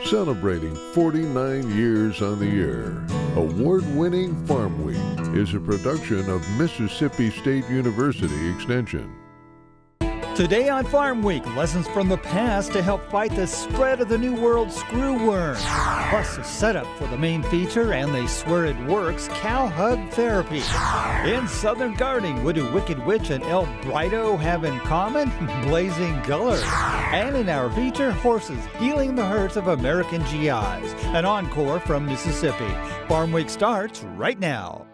Celebrating 49 years on the air, award-winning Farm Week is a production of Mississippi State University Extension. Today on Farm Week, lessons from the past to help fight the spread of the new world screwworm. Plus, a setup for the main feature, and they swear it works, cow hug therapy. In Southern Gardening, what do Wicked Witch and El Brighto have in common? Blazing colors. And in our feature, horses healing the hurts of American GIs. An encore from Mississippi. Farm Week starts right now.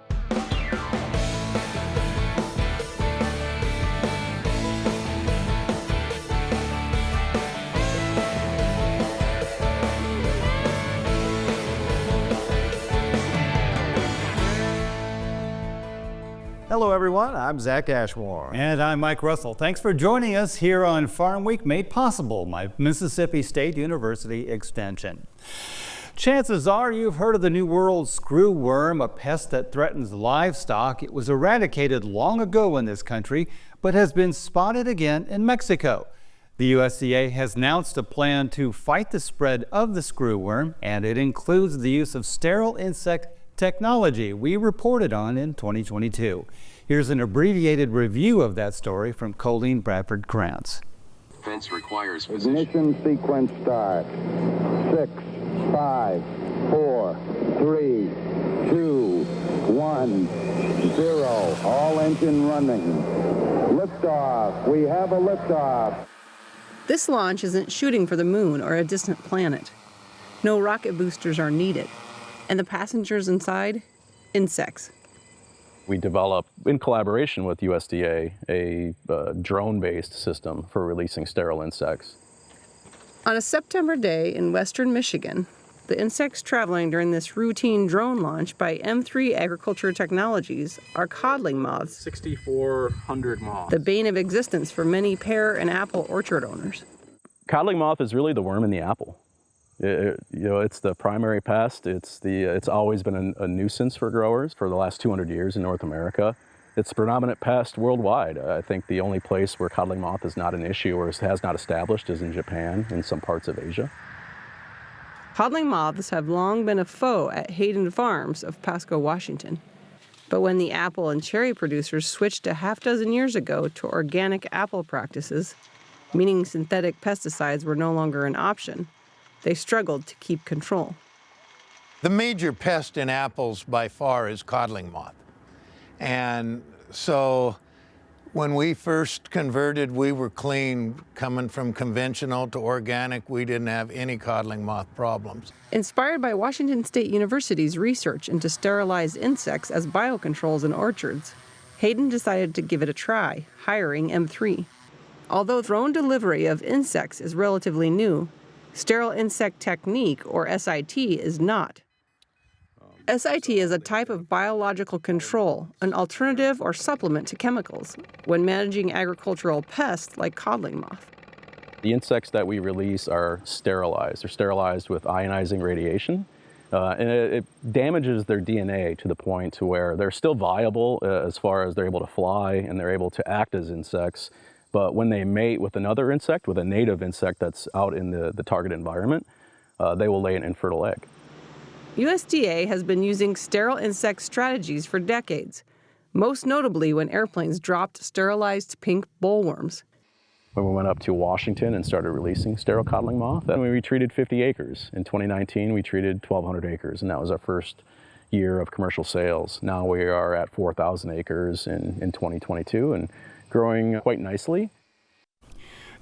Hello everyone, I'm Zach Ashmore. And I'm Mike Russell. Thanks for joining us here on Farm Week, made possible by Mississippi State University Extension. Chances are you've heard of the New World Screwworm, a pest that threatens livestock. It was eradicated long ago in this country, but has been spotted again in Mexico. The USDA has announced a plan to fight the spread of the screwworm, and it includes the use of sterile insect technology we reported on in 2022. Here's an abbreviated review of that story from Colleen Bradford-Krantz. Fence requires ignition sequence start. 6, 5, 4, 3, 2, 1, 0. All engine running. Liftoff. We have a liftoff. This launch isn't shooting for the moon or a distant planet. No rocket boosters are needed. And the passengers inside? Insects. We developed, in collaboration with USDA, a drone-based system for releasing sterile insects. On a September day in western Michigan, the insects traveling during this routine drone launch by M3 Agriculture Technologies are codling moths. 6,400 moths. The bane of existence for many pear and apple orchard owners. Codling moth is really the worm in the apple. It's the primary pest. It's always been a nuisance for growers for the last 200 years in North America. It's the predominant pest worldwide. I think the only place where codling moth is not an issue or has not established is in Japan and some parts of Asia. Codling moths have long been a foe at Hayden Farms of Pasco, Washington. But when the apple and cherry producers switched a half dozen years ago to organic apple practices, meaning synthetic pesticides were no longer an option, they struggled to keep control. The major pest in apples by far is codling moth. And so when we first converted, we were clean. Coming from conventional to organic, we didn't have any codling moth problems. Inspired by Washington State University's research into sterilized insects as biocontrols in orchards, Hayden decided to give it a try, hiring M3. Although drone delivery of insects is relatively new, sterile insect technique, or SIT, is not. SIT is a type of biological control, an alternative or supplement to chemicals, when managing agricultural pests like codling moth. The insects that we release are sterilized. They're sterilized with ionizing radiation, and it damages their DNA to the point to where they're still viable as far as they're able to fly and they're able to act as insects. But when they mate with another insect, with a native insect that's out in the target environment, they will lay an infertile egg. USDA has been using sterile insect strategies for decades, most notably when airplanes dropped sterilized pink bollworms. When we went up to Washington and started releasing sterile codling moth, then we treated 50 acres. In 2019, we treated 1,200 acres, and that was our first year of commercial sales. Now we are at 4,000 acres in 2022 and growing quite nicely.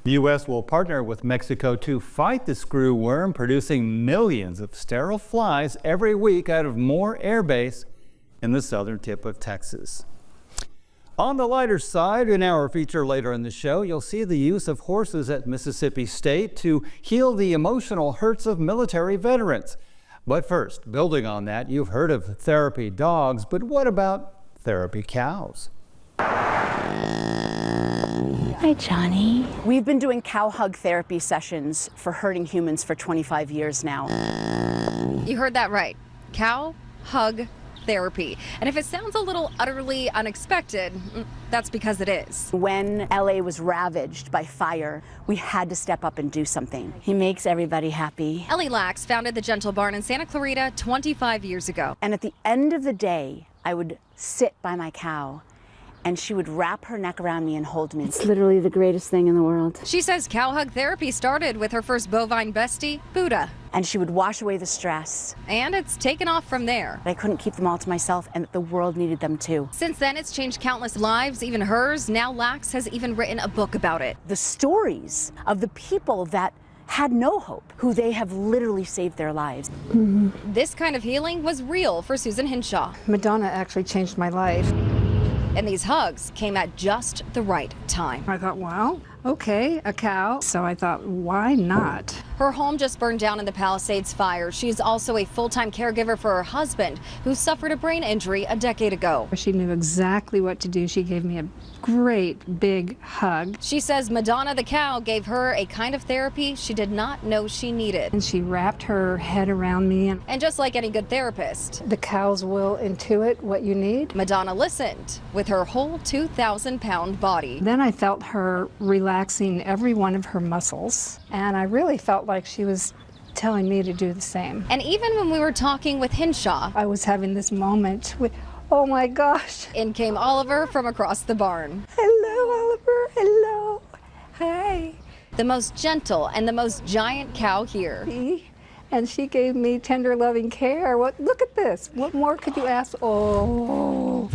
The U.S. will partner with Mexico to fight the screwworm, producing millions of sterile flies every week out of Moore Air Base in the southern tip of Texas. On the lighter side, in our feature later in the show, you'll see the use of horses at Mississippi State to heal the emotional hurts of military veterans. But first, building on that, you've heard of therapy dogs, but what about therapy cows? Hi, Johnny. We've been doing cow hug therapy sessions for hurting humans for 25 years now. You heard that right. Cow hug therapy. And if it sounds a little utterly unexpected, that's because it is. When LA was ravaged by fire, we had to step up and do something. He makes everybody happy. Ellie Lax founded the Gentle Barn in Santa Clarita 25 years ago. And at the end of the day, I would sit by my cow and she would wrap her neck around me and hold me. It's literally the greatest thing in the world. She says cow hug therapy started with her first bovine bestie, Buddha. And she would wash away the stress. And it's taken off from there. I couldn't keep them all to myself, and the world needed them too. Since then, it's changed countless lives, even hers. Now Lax has even written a book about it. The stories of the people that had no hope, who they have literally saved their lives. This kind of healing was real for Susan Hinshaw. Madonna actually changed my life. And these hugs came at just the right time. I thought, well, okay, a cow. So I thought, why not? Her home just burned down in the Palisades fire. She's also a full-time caregiver for her husband, who suffered a brain injury a decade ago. She knew exactly what to do. She gave me a great big hug. She says Madonna the cow gave her a kind of therapy she did not know she needed. And she wrapped her head around me. And just like any good therapist, the cows will intuit what you need. Madonna listened with her whole 2,000-pound body. Then I felt her relaxing every one of her muscles, and I really felt like she was telling me to do the same. And even when we were talking with Hinshaw, I was having this moment with, oh my gosh. In came Oliver from across the barn. Hello, Oliver. Hello. Hi. The most gentle and the most giant cow here. And she gave me tender, loving care. Look at this. What more could you ask? Oh.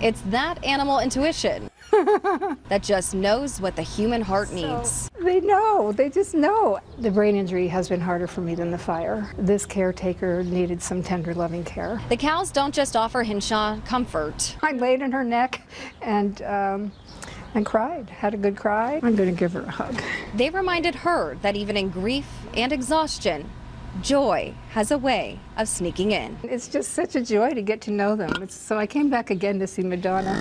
It's that animal intuition that just knows what the human heart needs. They know. They just know. The brain injury has been harder for me than the fire. This caretaker needed some tender, loving care. The cows don't just offer Hinshaw comfort. I laid in her neck and cried. Had a good cry. I'm going to give her a hug. They reminded her that even in grief and exhaustion, joy has a way of sneaking in. It's just such a joy to get to know them. So I came back again to see Madonna.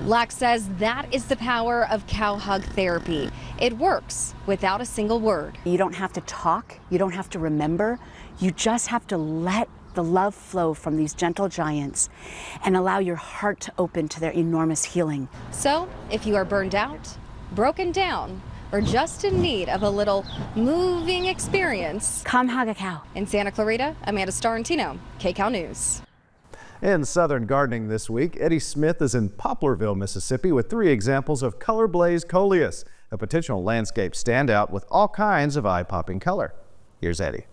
Lax says that is the power of cow hug therapy. It works without a single word. You don't have to talk. You don't have to remember. You just have to let the love flow from these gentle giants and allow your heart to open to their enormous healing. So if you are burned out, broken down, or just in need of a little moving experience, come hug a cow. In Santa Clarita, Amanda Starrentino, KCAL News. In Southern Gardening this week, Eddie Smith is in Poplarville, Mississippi with 3 examples of color blaze coleus, a potential landscape standout with all kinds of eye-popping color. Here's Eddie.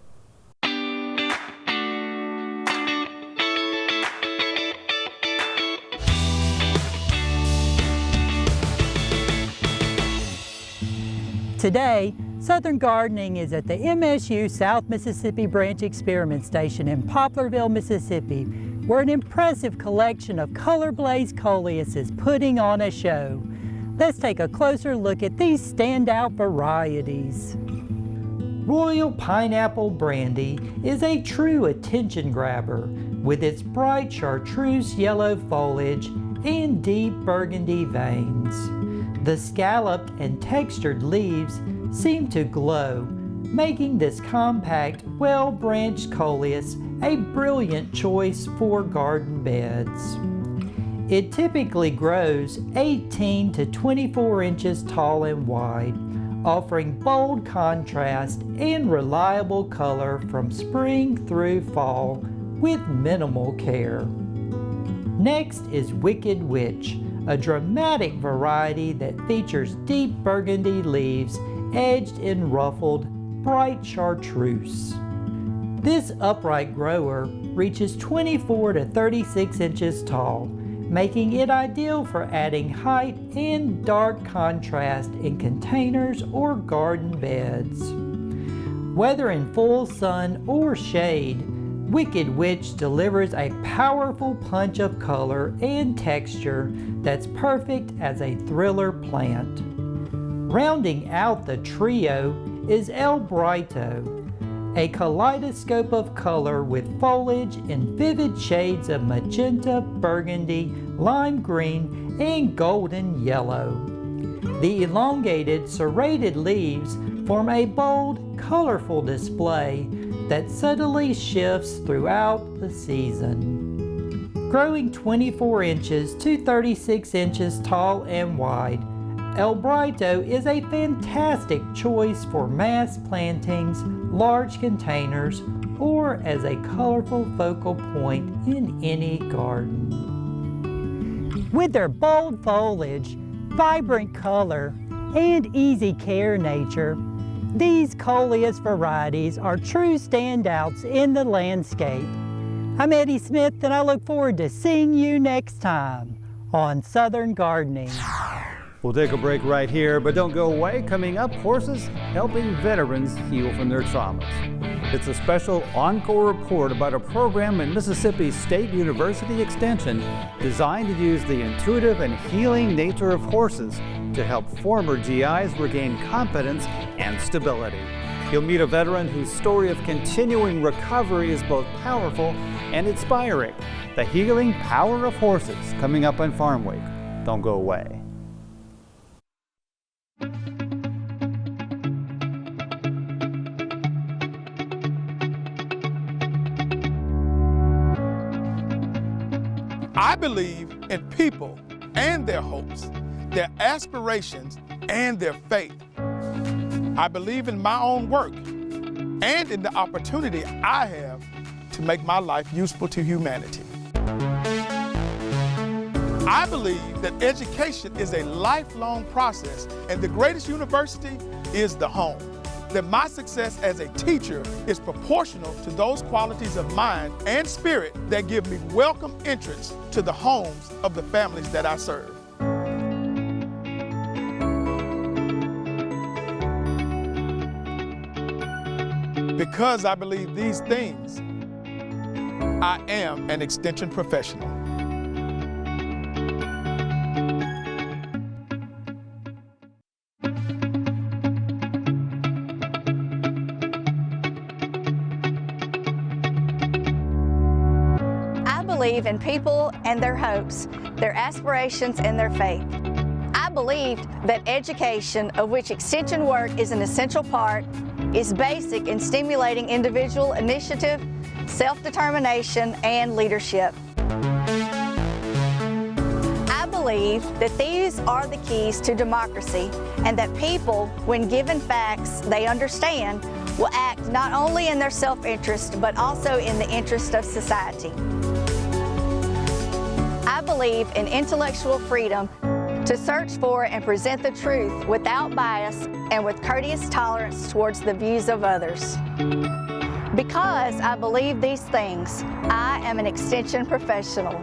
Today, Southern Gardening is at the MSU South Mississippi Branch Experiment Station in Poplarville, Mississippi, where an impressive collection of color blaze coleus is putting on a show. Let's take a closer look at these standout varieties. Royal Pineapple Brandy is a true attention grabber with its bright chartreuse yellow foliage and deep burgundy veins. The scalloped and textured leaves seem to glow, making this compact, well-branched coleus a brilliant choice for garden beds. It typically grows 18 to 24 inches tall and wide, offering bold contrast and reliable color from spring through fall with minimal care. Next is Wicked Witch, a dramatic variety that features deep burgundy leaves edged in ruffled, bright chartreuse. This upright grower reaches 24 to 36 inches tall, making it ideal for adding height and dark contrast in containers or garden beds. Whether in full sun or shade, Wicked Witch delivers a powerful punch of color and texture that's perfect as a thriller plant. Rounding out the trio is El Brighto, a kaleidoscope of color with foliage in vivid shades of magenta, burgundy, lime green, and golden yellow. The elongated, serrated leaves form a bold, colorful display that subtly shifts throughout the season. Growing 24 inches to 36 inches tall and wide, El Brighto is a fantastic choice for mass plantings, large containers, or as a colorful focal point in any garden. With their bold foliage, vibrant color, and easy care nature, these coleus varieties are true standouts in the landscape. I'm Eddie Smith, and I look forward to seeing you next time on Southern Gardening. We'll take a break right here, but don't go away. Coming up, horses helping veterans heal from their traumas. It's a special encore report about a program in Mississippi State University Extension designed to use the intuitive and healing nature of horses to help former GIs regain confidence and stability. You'll meet a veteran whose story of continuing recovery is both powerful and inspiring. The healing power of horses, coming up on Farm Week. Don't go away. I believe in people and their hopes, their aspirations and their faith. I believe in my own work and in the opportunity I have to make my life useful to humanity. I believe that education is a lifelong process, and the greatest university is the home. That my success as a teacher is proportional to those qualities of mind and spirit that give me welcome entrance to the homes of the families that I serve. Because I believe these things, I am an extension professional. Believe in people and their hopes, their aspirations and their faith. I believe that education, of which extension work is an essential part, is basic in stimulating individual initiative, self-determination, and leadership. I believe that these are the keys to democracy, and that people, when given facts they understand, will act not only in their self-interest, but also in the interest of society. I believe in intellectual freedom to search for and present the truth without bias and with courteous tolerance towards the views of others. Because I believe these things, I am an extension professional.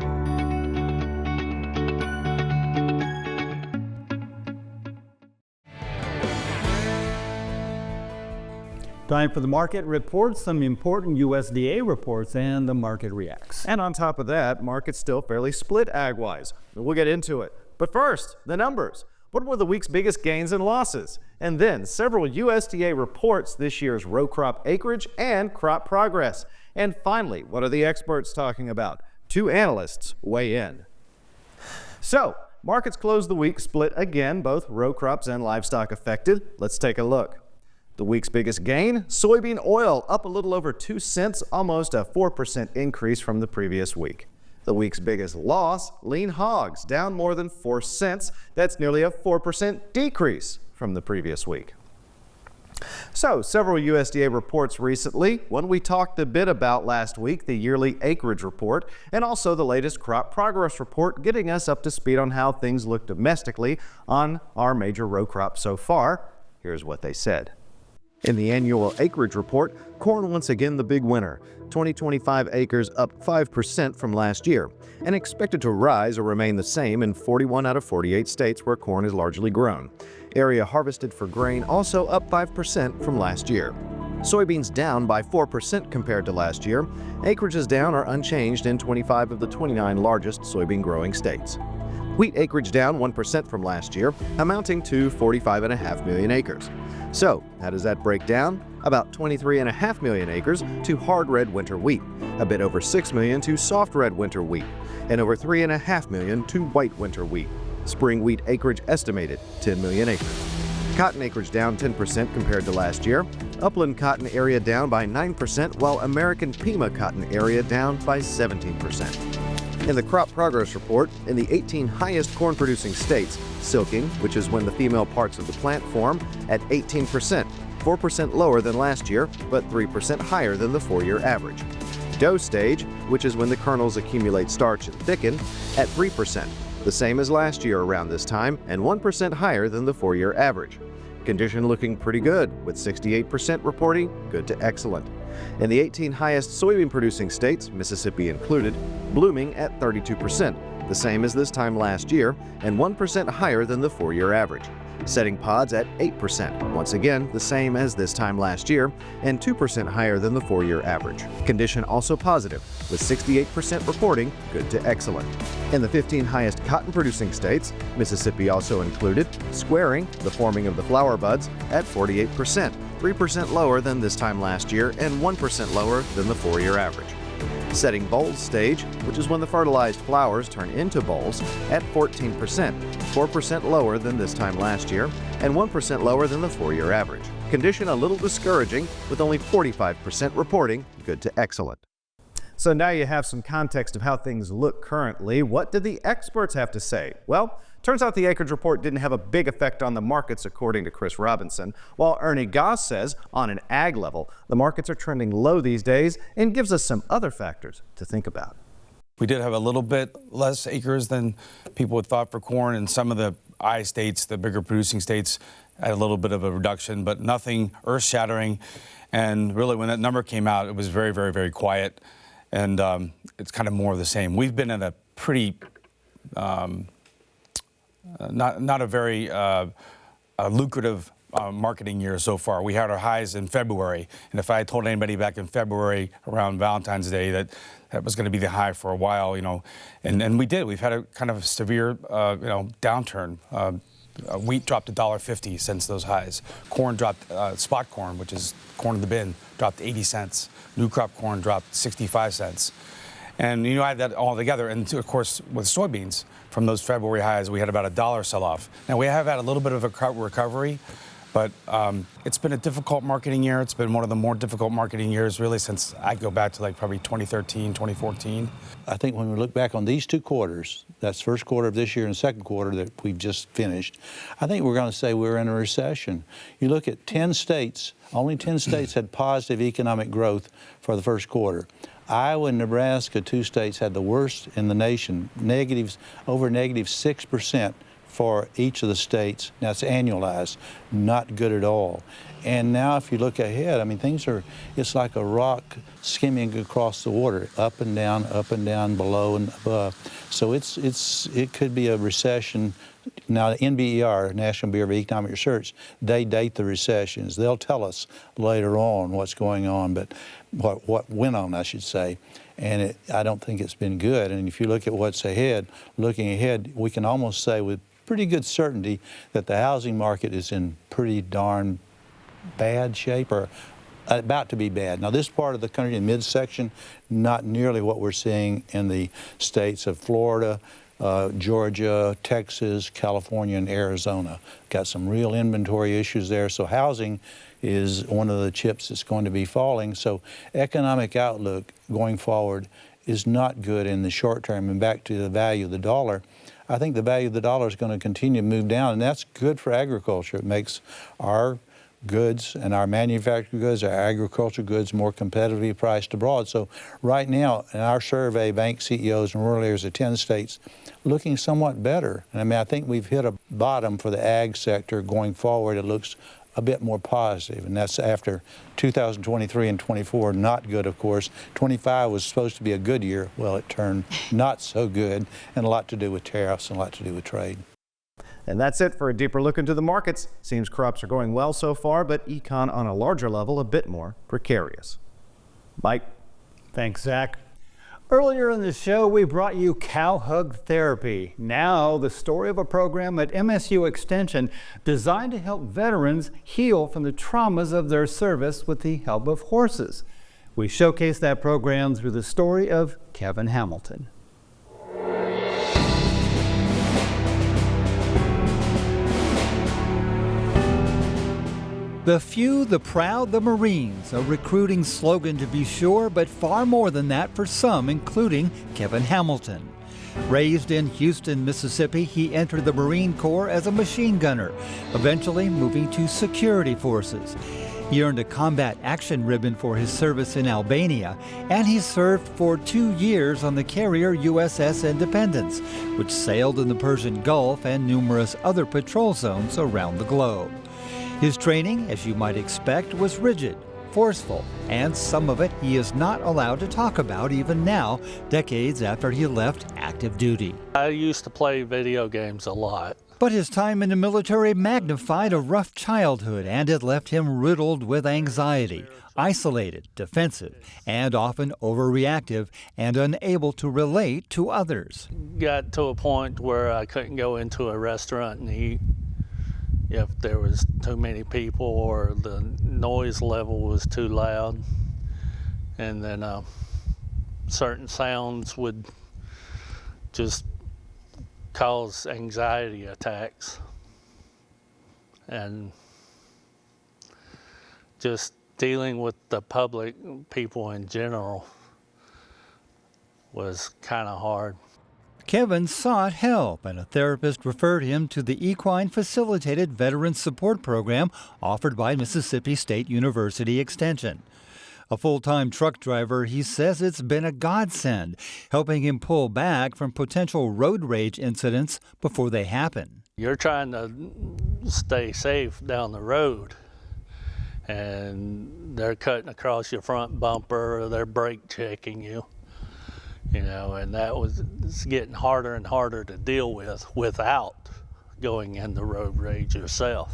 Time for the market reports, some important USDA reports, and the market reacts. And on top of that, market's still fairly split ag-wise. We'll get into it. But first, the numbers. What were the week's biggest gains and losses? And then several USDA reports this year's row crop acreage and crop progress. And finally, what are the experts talking about? 2 analysts weigh in. So, markets closed the week split again, both row crops and livestock affected. Let's take a look. The week's biggest gain, soybean oil up a little over 2 cents, almost a 4% increase from the previous week. The week's biggest loss, lean hogs, down more than 4 cents. That's nearly a 4% decrease from the previous week. So, several USDA reports recently. One we talked a bit about last week, the yearly acreage report, and also the latest crop progress report, getting us up to speed on how things look domestically on our major row crops so far. Here's what they said. In the annual acreage report, corn once again the big winner. 2025 acres up 5% from last year, and expected to rise or remain the same in 41 out of 48 states where corn is largely grown. Area harvested for grain also up 5% from last year. Soybeans down by 4% compared to last year. Acreages down are unchanged in 25 of the 29 largest soybean growing states. Wheat acreage down 1% from last year, amounting to 45.5 million acres. So, how does that break down? About 23.5 million acres to hard red winter wheat, a bit over 6 million to soft red winter wheat, and over 3.5 million to white winter wheat. Spring wheat acreage estimated 10 million acres. Cotton acreage down 10% compared to last year, Upland cotton area down by 9%, while American Pima cotton area down by 17%. In the crop progress report, in the 18 highest corn-producing states, silking, which is when the female parts of the plant form, at 18%, 4% lower than last year, but 3% higher than the 4-year average. Dough stage, which is when the kernels accumulate starch and thicken, at 3%, the same as last year around this time, and 1% higher than the 4-year average. Condition looking pretty good, with 68% reporting good to excellent. In the 18 highest soybean-producing states, Mississippi included, blooming at 32%, the same as this time last year, and 1% higher than the 4-year average. Setting pods at 8%, once again the same as this time last year, and 2% higher than the 4-year average. Condition also positive, with 68% reporting good to excellent. In the 15 highest cotton-producing states, Mississippi also included, squaring, the forming of the flower buds, at 48%, 3% lower than this time last year and 1% lower than the 4-year average. Setting bolls stage, which is when the fertilized flowers turn into bolls, at 14%, 4% lower than this time last year and 1% lower than the 4-year average. Condition a little discouraging, with only 45% reporting good to excellent. So now you have some context of how things look currently. What did the experts have to say? Well, turns out the acreage report didn't have a big effect on the markets, according to Chris Robinson, while Ernie Goss says, on an ag level, the markets are trending low these days and gives us some other factors to think about. We did have a little bit less acres than people had thought for corn, and some of the I states, the bigger producing states, had a little bit of a reduction, but nothing earth-shattering. And really, when that number came out, it was very, very, very quiet. And it's kind of more of the same. We've been in a pretty, not a very lucrative marketing year so far. We had our highs in February, and if I had told anybody back in February around Valentine's Day that that was going to be the high for a while, you know, and we did. We've had a kind of severe, downturn. Wheat dropped $1.50 since those highs. Corn dropped, spot corn, which is corn in the bin, dropped 80 cents. New crop corn dropped 65 cents. And you know, add that all together, and of course, with soybeans, from those February highs, we had about $1 sell-off. Now, we have had a little bit of a recovery, but it's been a difficult marketing year. It's been one of the more difficult marketing years, really, since I go back to like probably 2013, 2014. I think when we look back on these two quarters, that's first quarter of this year and second quarter that we've just finished, I think we're going to say we're in a recession. You look at 10 states, only 10 states had positive economic growth for the first quarter. Iowa and Nebraska, 2 states, had the worst in the nation, over -6% for each of the states. Now, it's annualized, not good at all. And now if you look ahead, I mean, it's like a rock skimming across the water, up and down, below and above. So it could be a recession. Now, the NBER, National Bureau of Economic Research, they date the recessions. They'll tell us later on what's going on, but what went on, I should say. And I don't think it's been good. And if you look at what's ahead, looking ahead, we can almost say with pretty good certainty that the housing market is in pretty darn bad shape, or about to be bad. Now, this part of the country, in midsection, not nearly what we're seeing in the states of Florida, Georgia, Texas, California, and Arizona. Got some real inventory issues there. So housing is one of the chips that's going to be falling. So economic outlook going forward is not good in the short term. And back to the value of the dollar, I think the value of the dollar is going to continue to move down, and that's good for agriculture. It makes our goods and our manufactured goods, our agriculture goods, more competitively priced abroad. So right now, in our survey, bank CEOs and rural areas of 10 states, looking somewhat better. And I mean, I think we've hit a bottom for the ag sector. Going forward, it looks a bit more positive, and that's after 2023 and 24, not good, of course. 25 was supposed to be a good year. Well, it turned not so good, and a lot to do with tariffs and a lot to do with trade. And that's it for a deeper look into the markets. Seems crops are going well so far, but econ on a larger level a bit more precarious. Mike? Thanks, Zach. Earlier in the show, we brought you cow hug therapy. Now, the story of a program at MSU Extension designed to help veterans heal from the traumas of their service with the help of horses. We showcase that program through the story of Kevin Hamilton. The few, the proud, the Marines, a recruiting slogan to be sure, but far more than that for some, including Kevin Hamilton. Raised in Houston, Mississippi, he entered the Marine Corps as a machine gunner, eventually moving to security forces. He earned a combat action ribbon for his service in Albania, and he served for 2 years on the carrier USS Independence, which sailed in the Persian Gulf and numerous other patrol zones around the globe. His training, as you might expect, was rigid, forceful, and some of it he is not allowed to talk about even now, decades after he left active duty. I used to play video games a lot. But his time in the military magnified a rough childhood, and it left him riddled with anxiety, isolated, defensive, and often overreactive and unable to relate to others. Got to a point where I couldn't go into a restaurant and eat if there was too many people or the noise level was too loud. And then certain sounds would just cause anxiety attacks. And just dealing with the public, people in general, was kind of hard. Kevin sought help, and a therapist referred him to the Equine Facilitated Veteran Support Program offered by Mississippi State University Extension. A full-time truck driver, he says it's been a godsend, helping him pull back from potential road rage incidents before they happen. You're trying to stay safe down the road, and they're cutting across your front bumper, or they're brake checking you. You know, and it's getting harder and harder to deal with without going into road rage yourself.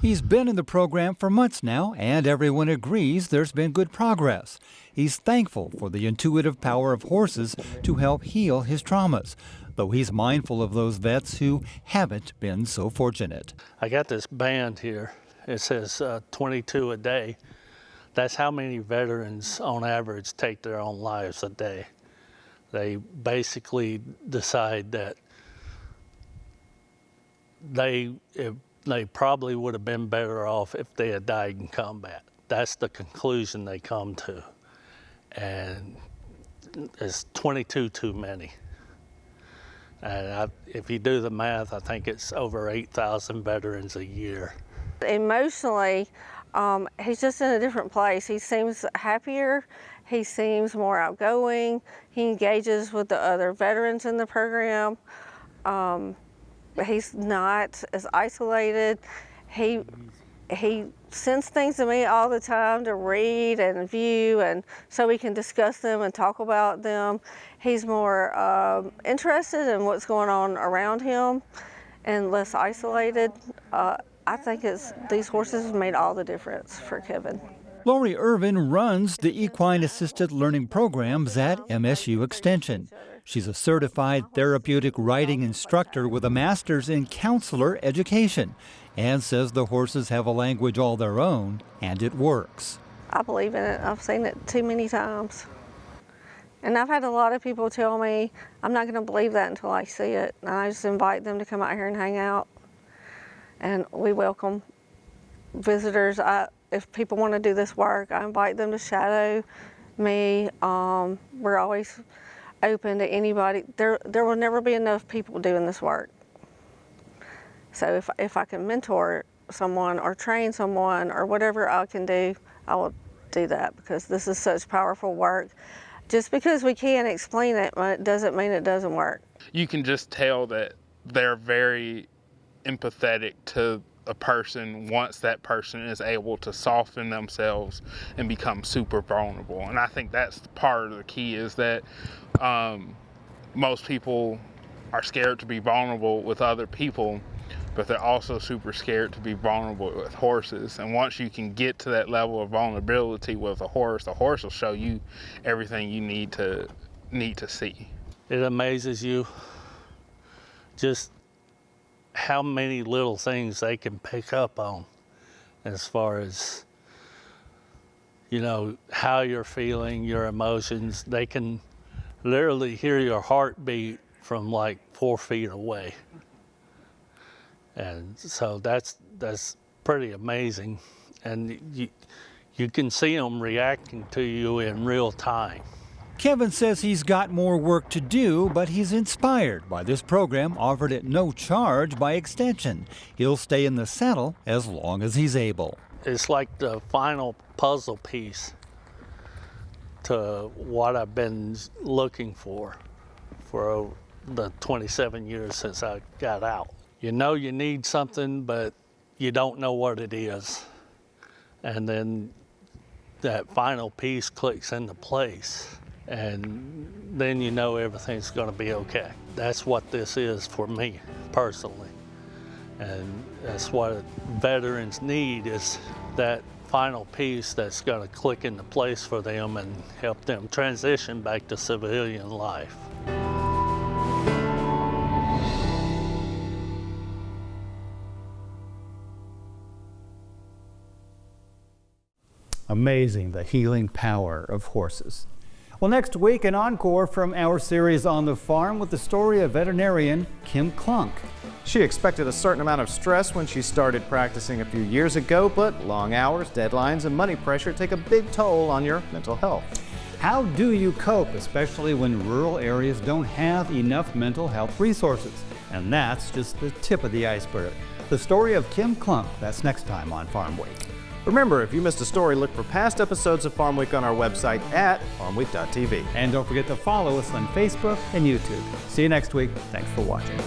He's been in the program for months now, and everyone agrees there's been good progress. He's thankful for the intuitive power of horses to help heal his traumas, though he's mindful of those vets who haven't been so fortunate. I got this band here. It says 22 a day. That's how many veterans on average take their own lives a day. They basically decide that they probably would have been better off if they had died in combat. That's the conclusion they come to. And it's 22 too many. And if you do the math, I think it's over 8,000 veterans a year. Emotionally, he's just in a different place. He seems happier. He seems more outgoing. He engages with the other veterans in the program. He's not as isolated. He sends things to me all the time to read and view, and so we can discuss them and talk about them. He's more interested in what's going on around him and less isolated. I think these horses have made all the difference for Kevin. Lori Irvin runs the Equine Assisted Learning programs at MSU Extension. She's a certified therapeutic riding instructor with a master's in counselor education and says the horses have a language all their own, and it works. I believe in it. I've seen it too many times. And I've had a lot of people tell me, I'm not going to believe that until I see it. And I just invite them to come out here and hang out. And we welcome visitors. If people want to do this work, I invite them to shadow me. We're always open to anybody. There will never be enough people doing this work. So if I can mentor someone or train someone or whatever I can do, I will do that, because this is such powerful work. Just because we can't explain it doesn't mean it doesn't work. You can just tell that they're very empathetic to a person once that person is able to soften themselves and become super vulnerable. And I think that's part of the key, is that most people are scared to be vulnerable with other people, but they're also super scared to be vulnerable with horses. And once you can get to that level of vulnerability with the horse will show you everything you need to see. It amazes you just how many little things they can pick up on, as far as, you know, how you're feeling, your emotions. They can literally hear your heartbeat from like 4 feet away. And so that's pretty amazing. and you can see them reacting to you in real time. Kevin says he's got more work to do, but he's inspired by this program offered at no charge by Extension. He'll stay in the saddle as long as he's able. It's like the final puzzle piece to what I've been looking for the 27 years since I got out. You know you need something, but you don't know what it is. And then that final piece clicks into place, and then you know everything's going to be okay. That's what this is for me personally, and that's what veterans need, is that final piece that's going to click into place for them and help them transition back to civilian life. Amazing, the healing power of horses. Well, next week, an encore from our series on the farm with the story of veterinarian Kim Klunk. She expected a certain amount of stress when she started practicing a few years ago, but long hours, deadlines, and money pressure take a big toll on your mental health. How do you cope, especially when rural areas don't have enough mental health resources? And that's just the tip of the iceberg. The story of Kim Klunk, that's next time on Farm Week. Remember, if you missed a story, look for past episodes of Farm Week on our website at farmweek.tv. And don't forget to follow us on Facebook and YouTube. See you next week. Thanks for watching.